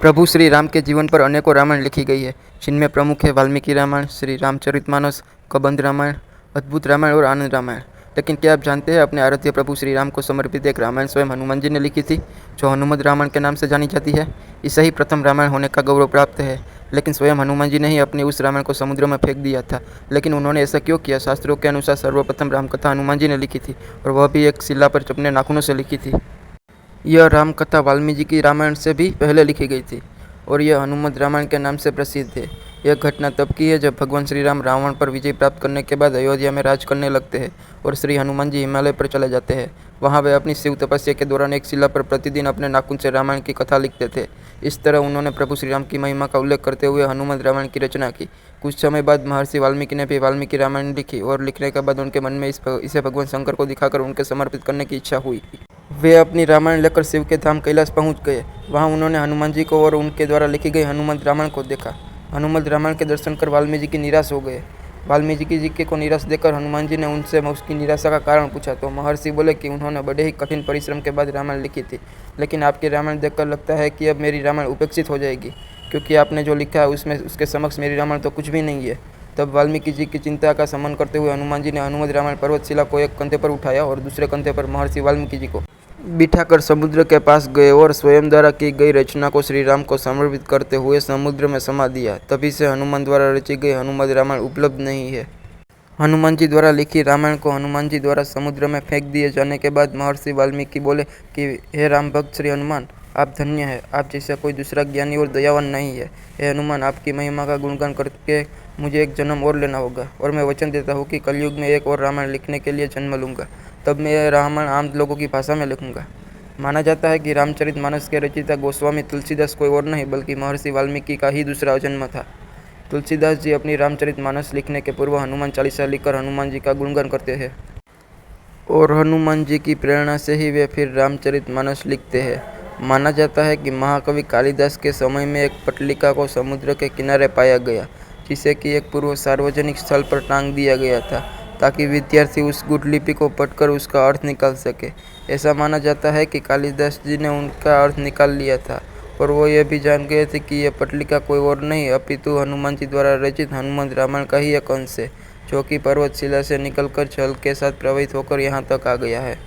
प्रभु श्री राम के जीवन पर अनेकों रामायण लिखी गई है, जिनमें प्रमुख है वाल्मीकि रामायण, श्री रामचरितमानस, कबंध रामायण, अद्भुत रामायण और आनंद रामायण। लेकिन क्या आप जानते हैं, अपने आराध्य प्रभु श्री राम को समर्पित एक रामायण स्वयं हनुमान जी ने लिखी थी, जो हनुमद रामायण के नाम से जानी जाती है। इसे ही प्रथम रामायण होने का गौरव प्राप्त है। लेकिन स्वयं हनुमान जी ने ही अपनी उस रामायण को समुद्र में फेंक दिया था। लेकिन उन्होंने ऐसा क्यों किया? शास्त्रों के अनुसार सर्वप्रथम रामकथा हनुमान जी ने लिखी थी, और वह भी एक शिला पर अपने नाखूनों से लिखी थी। यह रामकथा वाल्मीकि रामायण से भी पहले लिखी गई थी, और यह हनुमद रामायण के नाम से प्रसिद्ध है। यह घटना तब की है जब भगवान श्री राम रावण पर विजय प्राप्त करने के बाद अयोध्या में राज करने लगते हैं, और श्री हनुमान जी हिमालय पर चले जाते हैं। वहाँ वे अपनी शिव तपस्या के दौरान एक शिला पर प्रतिदिन अपने नाखून से रामायण की कथा लिखते थे। इस तरह उन्होंने प्रभु श्री राम की महिमा का उल्लेख करते हुए हनुमद रामायण की रचना की। कुछ समय बाद महर्षि वाल्मीकि ने भी वाल्मीकि रामायण लिखी, और लिखने के बाद उनके मन में इसे भगवान शंकर को दिखाकर उनके समर्पित करने की इच्छा हुई। वे अपनी रामायण लेकर शिव के धाम कैलाश पहुंच गए। वहां उन्होंने हनुमान जी को और उनके द्वारा लिखी गई हनुमद रामायण को देखा। हनुमद रामायण के दर्शन कर वाल्मीकि जी निराश हो गए। वाल्मीकि जी को निराश देखकर हनुमान जी ने उनसे उसकी निराशा का कारण पूछा, तो महर्षि बोले कि उन्होंने बड़े ही कठिन परिश्रम के बाद रामायण लिखी थी, लेकिन आपकी रामायण देखकर लगता है कि अब मेरी रामायण उपेक्षित हो जाएगी, क्योंकि आपने जो लिखा है उसमें उसके समक्ष मेरी रामायण तो कुछ भी नहीं है। तब वाल्मीकि जी की चिंता का शमन करते हुए हनुमान जी ने हनुमद रामायण पर्वतशिला को एक कंधे पर उठाया और दूसरे कंधे पर महर्षि वाल्मीकि जी को बिठाकर समुद्र के पास गए, और स्वयं द्वारा की गई रचना को श्री राम को समर्पित करते हुए समुद्र में समा दिया। तभी से हनुमान द्वारा रची गई हनुमद रामायण उपलब्ध नहीं है। हनुमान जी द्वारा लिखी रामायण को हनुमान जी द्वारा समुद्र में फेंक दिए जाने के बाद महर्षि वाल्मीकि बोले कि हे राम भक्त श्री हनुमान, आप धन्य है। आप जैसा कोई दूसरा ज्ञानी और दयावान नहीं है। हे हनुमान, आपकी महिमा का गुणगान करके मुझे एक जन्म और लेना होगा, और मैं वचन देता हूँ कि कलयुग में एक और रामायण लिखने के लिए जन्म लूँगा। तब मैं यह रामायण आम लोगों की भाषा में लिखूँगा। माना जाता है कि रामचरितमानस के रचयिता गोस्वामी तुलसीदास कोई और नहीं बल्कि महर्षि वाल्मीकि का ही दूसरा जन्म था। तुलसीदास जी अपनी रामचरितमानस लिखने के पूर्व हनुमान चालीसा लिखकर हनुमान जी का गुणगान करते हैं, और हनुमान जी की प्रेरणा से ही वे फिर रामचरितमानस लिखते हैं। माना जाता है कि महाकवि कालिदास के समय में एक पटलिका को समुद्र के किनारे पाया गया, जिसे कि एक पूर्व सार्वजनिक स्थल पर टांग दिया गया था, ताकि विद्यार्थी उस गुटलिपि को पढ़कर उसका अर्थ निकाल सके। ऐसा माना जाता है कि कालिदास जी ने उनका अर्थ निकाल लिया था, और वो ये भी जान गए थे कि यह पटलिका कोई और नहीं अपितु हनुमान जी द्वारा रचित हनुमद रामायण का ही एक अंश है, जो कि पर्वतशिला से निकलकर जल के साथ प्रवाहित होकर यहाँ तक आ गया है।